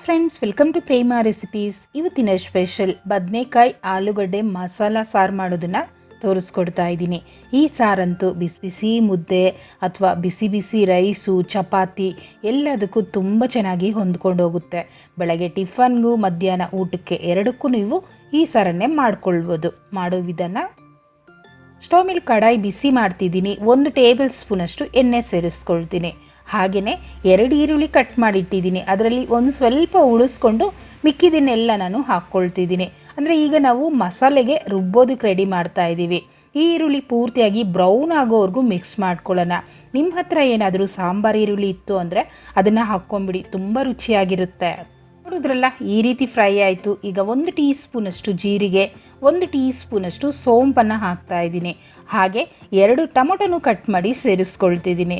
Friends, welcome to Prema recipes. ಇವತ್ತಿನ special ಬದನೆಕಾಯಿ ಆಲೂಗಡ್ಡೆ ಮಸಾಲ ಸಾರು ಮಾಡೋದನ್ನು ತೋರಿಸ್ಕೊಡ್ತಾ ಇದ್ದೀನಿ. ಈ ಸಾರಂತೂ ಬಿಸಿ ಬಿಸಿ ಮುದ್ದೆ ಅಥವಾ ಬಿಸಿ ಬಿಸಿ ರೈಸು, ಚಪಾತಿ ಎಲ್ಲದಕ್ಕೂ ತುಂಬ ಚೆನ್ನಾಗಿ ಹೊಂದ್ಕೊಂಡು ಹೋಗುತ್ತೆ. ಬೆಳಗ್ಗೆ ಟಿಫನ್ಗೂ ಮಧ್ಯಾಹ್ನ ಊಟಕ್ಕೆ ಎರಡಕ್ಕೂ ನೀವು ಈ ಸಾರನ್ನೇ ಮಾಡ್ಕೊಳ್ಬೋದು. ಮಾಡೋ ವಿಧಾನ: ಸ್ಟವ್ ಮೇಲೆ ಕಡಾಯಿ ಬಿಸಿ ಮಾಡ್ತಿದ್ದೀನಿ. 1 ಟೇಬಲ್ ಸ್ಪೂನಷ್ಟು ಎಣ್ಣೆ ಸೇರಿಸ್ಕೊಳ್ತೀನಿ. ಹಾಗೆಯೇ 2 ಈರುಳ್ಳಿ ಕಟ್ ಮಾಡಿಟ್ಟಿದ್ದೀನಿ. ಅದರಲ್ಲಿ ಒಂದು ಸ್ವಲ್ಪ ಉಳಿಸ್ಕೊಂಡು ಮಿಕ್ಕಿದನ್ನೆಲ್ಲ ನಾನು ಹಾಕ್ಕೊಳ್ತಿದ್ದೀನಿ. ಅಂದರೆ ಈಗ ನಾವು ಮಸಾಲೆಗೆ ರುಬ್ಬೋದಕ್ಕೆ ರೆಡಿ ಮಾಡ್ತಾ ಇದ್ದೀವಿ. ಈ ಈರುಳ್ಳಿ ಪೂರ್ತಿಯಾಗಿ ಬ್ರೌನ್ ಆಗೋವರೆಗೂ ಮಿಕ್ಸ್ ಮಾಡ್ಕೊಳ್ಳೋಣ. ನಿಮ್ಮ ಹತ್ರ ಏನಾದರೂ ಸಾಂಬಾರು ಈರುಳ್ಳಿ ಇತ್ತು ಅಂದರೆ ಅದನ್ನು ಹಾಕ್ಕೊಂಬಿಡಿ, ತುಂಬ ರುಚಿಯಾಗಿರುತ್ತೆ. ನೋಡಿದ್ರಲ್ಲ, ಈ ರೀತಿ ಫ್ರೈ ಆಯಿತು. ಈಗ 1 ಟೀ ಸ್ಪೂನಷ್ಟು ಜೀರಿಗೆ, 1 ಟೀ ಸ್ಪೂನಷ್ಟು ಸೋಂಪನ್ನು ಹಾಕ್ತಾ ಇದ್ದೀನಿ. ಹಾಗೆ 2 ಟೊಮೊಟೊನು ಕಟ್ ಮಾಡಿ ಸೇರಿಸ್ಕೊಳ್ತಿದ್ದೀನಿ.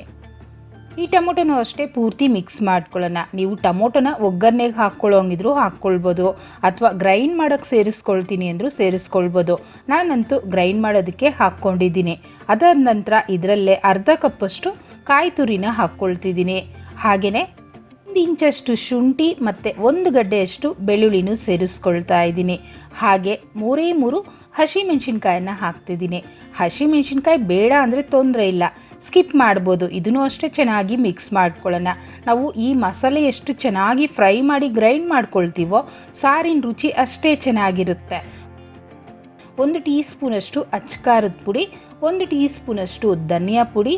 ಈ ಟೊಮೊಟೊನೂ ಅಷ್ಟೇ ಪೂರ್ತಿ ಮಿಕ್ಸ್ ಮಾಡ್ಕೊಳ್ಳೋಣ. ನೀವು ಟೊಮೊಟೊನ ಒಗ್ಗರಣೆಗೆ ಹಾಕ್ಕೊಳ್ಳೋಂಗಿದ್ರು ಹಾಕ್ಕೊಳ್ಬೋದು, ಅಥವಾ ಗ್ರೈಂಡ್ ಮಾಡೋಕ್ಕೆ ಸೇರಿಸ್ಕೊಳ್ತೀನಿ ಅಂದರೂ ಸೇರಿಸ್ಕೊಳ್ಬೋದು. ನಾನಂತೂ ಗ್ರೈಂಡ್ ಮಾಡೋದಕ್ಕೆ ಹಾಕ್ಕೊಂಡಿದ್ದೀನಿ. ಅದಾದ ನಂತರ ಇದರಲ್ಲೇ ಅರ್ಧ ಕಪ್ಪಷ್ಟು ಕಾಯಿ ತುರಿನ ಹಾಕ್ಕೊಳ್ತಿದ್ದೀನಿ. ಹಾಗೆಯೇ 1 ಇಂಚಷ್ಟು ಶುಂಠಿ ಮತ್ತು 1 ಗಡ್ಡೆಯಷ್ಟು ಬೆಳ್ಳುಳ್ಳಿನೂ ಸೇರಿಸ್ಕೊಳ್ತಾ ಇದ್ದೀನಿ. ಹಾಗೆ 3 ಹಸಿಮೆಣಸಿನ್ಕಾಯನ್ನು ಹಾಕ್ತಿದ್ದೀನಿ. ಹಸಿಮೆಣಸಿನ್ಕಾಯಿ ಬೇಡ ಅಂದರೆ ತೊಂದರೆ ಇಲ್ಲ, ಸ್ಕಿಪ್ ಮಾಡ್ಬೋದು. ಇದನ್ನು ಅಷ್ಟೇ ಚೆನ್ನಾಗಿ ಮಿಕ್ಸ್ ಮಾಡ್ಕೊಳ್ಳೋಣ. ನಾವು ಈ ಮಸಾಲೆ ಎಷ್ಟು ಚೆನ್ನಾಗಿ ಫ್ರೈ ಮಾಡಿ ಗ್ರೈಂಡ್ ಮಾಡ್ಕೊಳ್ತೀವೋ ಸಾರಿನ ರುಚಿ ಅಷ್ಟೇ ಚೆನ್ನಾಗಿರುತ್ತೆ. 1 ಟೀ ಸ್ಪೂನಷ್ಟು ಅಚ್ಚಕಾರದ ಪುಡಿ, 1 ಟೀ ಸ್ಪೂನಷ್ಟು ಧನಿಯಾ ಪುಡಿ,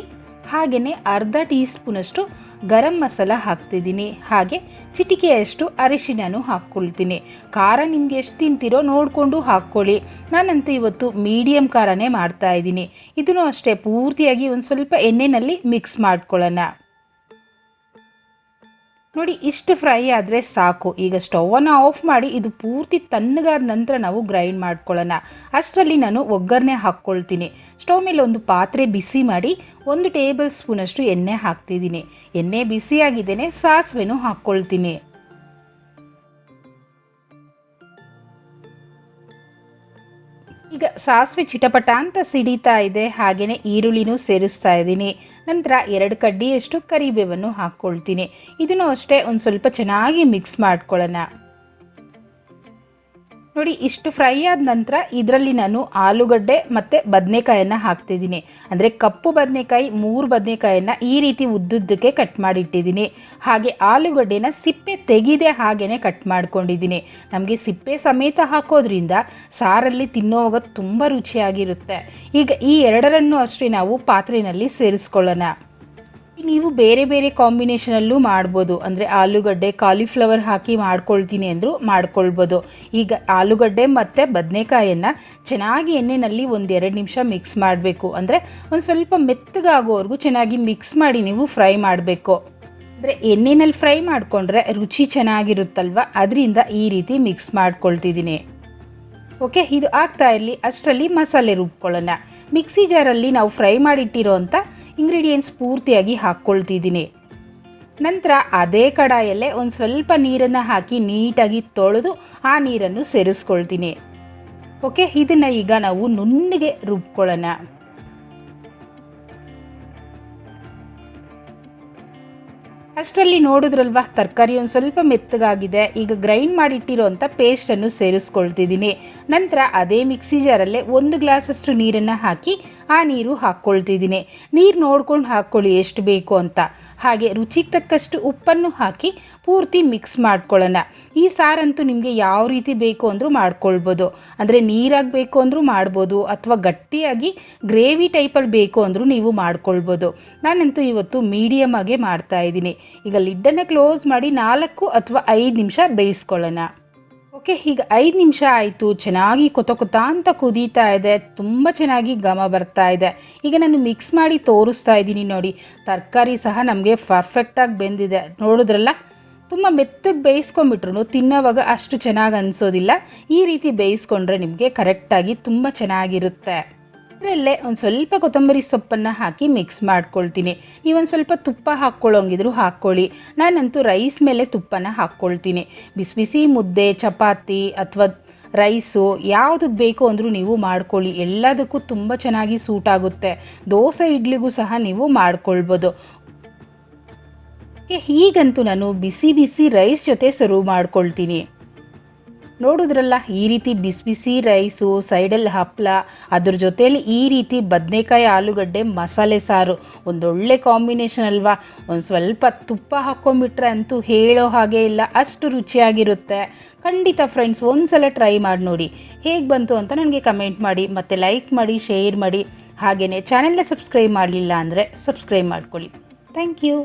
ಹಾಗೆಯೇ ಅರ್ಧ ಟೀ ಸ್ಪೂನಷ್ಟು ಗರಂ ಮಸಾಲ ಹಾಕ್ತಿದ್ದೀನಿ. ಹಾಗೆ ಚಿಟಿಕೆಯಷ್ಟು ಅರಿಶಿನೂ ಹಾಕ್ಕೊಳ್ತೀನಿ. ಖಾರ ನಿಮಗೆ ಎಷ್ಟು ತಿಂತೀರೋ ನೋಡಿಕೊಂಡು ಹಾಕ್ಕೊಳ್ಳಿ. ನಾನಂತೂ ಇವತ್ತು ಮೀಡಿಯಮ್ ಖಾರನೇ ಮಾಡ್ತಾಯಿದ್ದೀನಿ. ಇದನ್ನು ಅಷ್ಟೇ ಪೂರ್ತಿಯಾಗಿ ಒಂದು ಸ್ವಲ್ಪ ಎಣ್ಣೆಯಲ್ಲಿ ಮಿಕ್ಸ್ ಮಾಡ್ಕೊಳ್ಳೋಣ. ನೋಡಿ, ಇಷ್ಟು ಫ್ರೈ ಆದರೆ ಸಾಕು. ಈಗ ಸ್ಟವನ್ನು ಆಫ್ ಮಾಡಿ ಇದು ಪೂರ್ತಿ ತಣ್ಣಗಾದ ನಂತರ ನಾವು ಗ್ರೈಂಡ್ ಮಾಡ್ಕೊಳ್ಳೋಣ. ಅಷ್ಟರಲ್ಲಿ ನಾನು ಒಗ್ಗರಣೆ ಹಾಕ್ಕೊಳ್ತೀನಿ. ಸ್ಟವ್ ಮೇಲೆ ಒಂದು ಪಾತ್ರೆ ಬಿಸಿ ಮಾಡಿ 1 ಟೇಬಲ್ ಸ್ಪೂನಷ್ಟು ಎಣ್ಣೆ ಹಾಕ್ತಿದ್ದೀನಿ. ಎಣ್ಣೆ ಬಿಸಿಯಾಗಿದ್ದೇನೆ, ಸಾಸಿವೆನೂ ಹಾಕ್ಕೊಳ್ತೀನಿ. ಈಗ ಸಾಸಿವೆ ಚಿಟಪಟ ಅಂತ ಸಿಡಿತಾ ಇದೆ. ಹಾಗೆಯೇ ಈರುಳ್ಳಿನೂ ಸೇರಿಸ್ತಾ ಇದ್ದೀನಿ. ನಂತರ 2 ಕಡ್ಡಿಯಷ್ಟು ಕರಿಬೇವನ್ನು ಹಾಕ್ಕೊಳ್ತೀನಿ. ಇದನ್ನು ಅಷ್ಟೇ ಒಂದು ಸ್ವಲ್ಪ ಚೆನ್ನಾಗಿ ಮಿಕ್ಸ್ ಮಾಡ್ಕೊಳ್ಳೋಣ. ನೋಡಿ, ಇಷ್ಟು ಫ್ರೈ ಆದ ನಂತರ ಇದರಲ್ಲಿ ನಾನು ಆಲೂಗಡ್ಡೆ ಮತ್ತು ಬದನೆಕಾಯನ್ನು ಹಾಕ್ತಿದ್ದೀನಿ. ಅಂದರೆ ಕಪ್ಪು ಬದನೆಕಾಯಿ 3 ಬದನೆಕಾಯನ್ನು ಈ ರೀತಿ ಉದ್ದುದ್ದಕ್ಕೆ ಕಟ್ ಮಾಡಿಟ್ಟಿದ್ದೀನಿ. ಹಾಗೆ ಆಲೂಗಡ್ಡೆನ ಸಿಪ್ಪೆ ತೆಗೆದೇ ಹಾಗೆಯೇ ಕಟ್ ಮಾಡ್ಕೊಂಡಿದ್ದೀನಿ. ನಮಗೆ ಸಿಪ್ಪೆ ಸಮೇತ ಹಾಕೋದ್ರಿಂದ ಸಾರಲ್ಲಿ ತಿನ್ನೋವಾಗ ತುಂಬ ರುಚಿಯಾಗಿರುತ್ತೆ. ಈಗ ಈ ಎರಡರನ್ನು ಅಷ್ಟೇ ನಾವು ಪಾತ್ರೆಯಲ್ಲಿ ಸೇರಿಸ್ಕೊಳ್ಳೋಣ. ನೀವು ಬೇರೆ ಬೇರೆ ಕಾಂಬಿನೇಷನಲ್ಲೂ ಮಾಡ್ಬೋದು. ಅಂದರೆ ಆಲೂಗಡ್ಡೆ ಕಾಲಿಫ್ಲವರ್ ಹಾಕಿ ಮಾಡ್ಕೊಳ್ತೀನಿ ಅಂದರೂ ಮಾಡ್ಕೊಳ್ಬೋದು. ಈಗ ಆಲೂಗಡ್ಡೆ ಮತ್ತು ಬದನೆಕಾಯನ್ನು ಚೆನ್ನಾಗಿ ಎಣ್ಣೆಯಲ್ಲಿ 1-2 ನಿಮಿಷ ಮಿಕ್ಸ್ ಮಾಡಬೇಕು. ಅಂದರೆ ಒಂದು ಸ್ವಲ್ಪ ಮೆತ್ತಗಾಗೋವರೆಗೂ ಚೆನ್ನಾಗಿ ಮಿಕ್ಸ್ ಮಾಡಿ ನೀವು ಫ್ರೈ ಮಾಡಬೇಕು. ಅಂದರೆ ಎಣ್ಣೆಯಲ್ಲಿ ಫ್ರೈ ಮಾಡಿಕೊಂಡ್ರೆ ರುಚಿ ಚೆನ್ನಾಗಿರುತ್ತಲ್ವ, ಅದರಿಂದ ಈ ರೀತಿ ಮಿಕ್ಸ್ ಮಾಡ್ಕೊಳ್ತಿದ್ದೀನಿ. ಓಕೆ, ಇದು ಆಗ್ತಾ ಇರಲಿ. ಅಷ್ಟರಲ್ಲಿ ಮಸಾಲೆ ರುಬ್ಕೊಳ್ಳೋಣ. ಮಿಕ್ಸಿ ಜಾರಲ್ಲಿ ನಾವು ಫ್ರೈ ಮಾಡಿಟ್ಟಿರೋ ಅಂಥ ಇಂಗ್ರೀಡಿಯೆಂಟ್ಸ್ ಪೂರ್ತಿಯಾಗಿ ಹಾಕ್ಕೊಳ್ತಿದ್ದೀನಿ. ನಂತರ ಅದೇ ಕಡಾಯಲ್ಲೇ ಒಂದು ಸ್ವಲ್ಪ ನೀರನ್ನು ಹಾಕಿ ನೀಟಾಗಿ ತೊಳೆದು ಆ ನೀರನ್ನು ಸೇರಿಸ್ಕೊಳ್ತೀನಿ. ಓಕೆ, ಇದನ್ನು ಈಗ ನಾವು ನುಣ್ಣಗೆ ರುಬ್ಕೊಳ್ಳೋಣ. ಅಷ್ಟರಲ್ಲಿ ನೋಡಿದ್ರಲ್ವ, ತರಕಾರಿ ಒಂದು ಸ್ವಲ್ಪ ಮೆತ್ತಗಾಗಿದೆ. ಈಗ ಗ್ರೈಂಡ್ ಮಾಡಿಟ್ಟಿರೋಂಥ ಪೇಸ್ಟನ್ನು ಸೇರಿಸ್ಕೊಳ್ತಿದ್ದೀನಿ. ನಂತರ ಅದೇ ಮಿಕ್ಸಿ ಜಾರಲ್ಲೇ 1 ಗ್ಲಾಸಷ್ಟು ನೀರನ್ನು ಹಾಕಿ ಆ ನೀರು ಹಾಕ್ಕೊಳ್ತಿದ್ದೀನಿ. ನೀರು ನೋಡ್ಕೊಂಡು ಹಾಕ್ಕೊಳ್ಳಿ ಎಷ್ಟು ಬೇಕು ಅಂತ. ಹಾಗೆ ರುಚಿಗೆ ತಕ್ಕಷ್ಟು ಉಪ್ಪನ್ನು ಹಾಕಿ ಪೂರ್ತಿ ಮಿಕ್ಸ್ ಮಾಡ್ಕೊಳ್ಳೋಣ. ಈ ಸಾರಂತೂ ನಿಮಗೆ ಯಾವ ರೀತಿ ಬೇಕು ಅಂದರೂ ಮಾಡ್ಕೊಳ್ಬೋದು. ಅಂದರೆ ನೀರಾಗಿ ಬೇಕು ಅಂದರೂ ಮಾಡ್ಬೋದು, ಅಥವಾ ಗಟ್ಟಿಯಾಗಿ ಗ್ರೇವಿ ಟೈಪಲ್ಲಿ ಬೇಕು ಅಂದರೂ ನೀವು ಮಾಡ್ಕೊಳ್ಬೋದು. ನಾನಂತೂ ಇವತ್ತು ಮೀಡಿಯಮ್ ಆಗೇ ಮಾಡ್ತಾಯಿದ್ದೀನಿ. ಈಗ ಲಿಡ್ಡನ್ನು ಕ್ಲೋಸ್ ಮಾಡಿ 4 ಅಥವಾ 5 ನಿಮಿಷ ಬೇಯಿಸ್ಕೊಳ್ಳೋಣ. ಓಕೆ, ಈಗ 5 ನಿಮಿಷ ಆಯಿತು. ಚೆನ್ನಾಗಿ ಕೊತ ಅಂತ ಕುದೀತಾ ಇದೆ. ತುಂಬ ಚೆನ್ನಾಗಿ ಘಮ ಬರ್ತಾ ಇದೆ. ಈಗ ನಾನು ಮಿಕ್ಸ್ ಮಾಡಿ ತೋರಿಸ್ತಾ ಇದ್ದೀನಿ. ನೋಡಿ, ತರಕಾರಿ ಸಹ ನಮಗೆ ಪರ್ಫೆಕ್ಟಾಗಿ ಬೆಂದಿದೆ. ನೋಡಿದ್ರಲ್ಲ, ತುಂಬ ಮೆತ್ತಗೆ ಬೇಯಿಸ್ಕೊಂಡ್ಬಿಟ್ರು ತಿನ್ನೋವಾಗ ಅಷ್ಟು ಚೆನ್ನಾಗಿ ಅನಿಸೋದಿಲ್ಲ. ಈ ರೀತಿ ಬೇಯಿಸ್ಕೊಂಡ್ರೆ ನಿಮಗೆ ಕರೆಕ್ಟಾಗಿ ತುಂಬ ಚೆನ್ನಾಗಿರುತ್ತೆ. ಅದರಲ್ಲೇ ಒಂದು ಸ್ವಲ್ಪ ಕೊತ್ತಂಬರಿ ಸೊಪ್ಪನ್ನು ಹಾಕಿ ಮಿಕ್ಸ್ ಮಾಡ್ಕೊಳ್ತೀನಿ. ನೀವೊಂದು ಸ್ವಲ್ಪ ತುಪ್ಪ ಹಾಕ್ಕೊಳ್ಳೋಂಗಿದ್ರು ಹಾಕ್ಕೊಳ್ಳಿ. ನಾನಂತೂ ರೈಸ್ ಮೇಲೆ ತುಪ್ಪನ ಹಾಕ್ಕೊಳ್ತೀನಿ. ಬಿಸಿ ಬಿಸಿ ಮುದ್ದೆ, ಚಪಾತಿ ಅಥವಾ ರೈಸು ಯಾವುದಕ್ಕೆ ಬೇಕು ಅಂದರೂ ನೀವು ಮಾಡ್ಕೊಳ್ಳಿ. ಎಲ್ಲದಕ್ಕೂ ತುಂಬ ಚೆನ್ನಾಗಿ ಸೂಟ್ ಆಗುತ್ತೆ. ದೋಸೆ ಇಡ್ಲಿಗೂ ಸಹ ನೀವು ಮಾಡ್ಕೊಳ್ಬೋದು. ಈಗಂತೂ ನಾನು ಬಿಸಿ ಬಿಸಿ ರೈಸ್ ಜೊತೆ ಸರ್ವ್ ಮಾಡ್ಕೊಳ್ತೀನಿ. ನೋಡಿದ್ರಲ್ಲ, ಈ ರೀತಿ ಬಿಸಿ ಬಿಸಿ ರೈಸು, ಸೈಡಲ್ಲಿ ಹಪ್ಪಳ, ಅದ್ರ ಜೊತೆಯಲ್ಲಿ ಈ ರೀತಿ ಬದನೆಕಾಯಿ ಆಲೂಗಡ್ಡೆ ಮಸಾಲೆ ಸಾರು ಒಂದೊಳ್ಳೆ ಕಾಂಬಿನೇಷನ್ ಅಲ್ವಾ. ಒಂದು ಸ್ವಲ್ಪ ತುಪ್ಪ ಹಾಕ್ಕೊಂಬಿಟ್ರೆ ಅಂತೂ ಹೇಳೋ ಹಾಗೆ ಇಲ್ಲ, ಅಷ್ಟು ರುಚಿಯಾಗಿರುತ್ತೆ. ಖಂಡಿತ ಫ್ರೆಂಡ್ಸ್, ಒಂದು ಸಲ ಟ್ರೈ ಮಾಡಿ ನೋಡಿ. ಹೇಗೆ ಬಂತು ಅಂತ ನನಗೆ ಕಮೆಂಟ್ ಮಾಡಿ, ಮತ್ತು ಲೈಕ್ ಮಾಡಿ, ಶೇರ್ ಮಾಡಿ. ಹಾಗೆಯೇ ಚಾನೆಲ್ನ ಸಬ್ಸ್ಕ್ರೈಬ್ ಮಾಡಲಿಲ್ಲ ಅಂದರೆ ಸಬ್ಸ್ಕ್ರೈಬ್ ಮಾಡ್ಕೊಳ್ಳಿ. Thank you.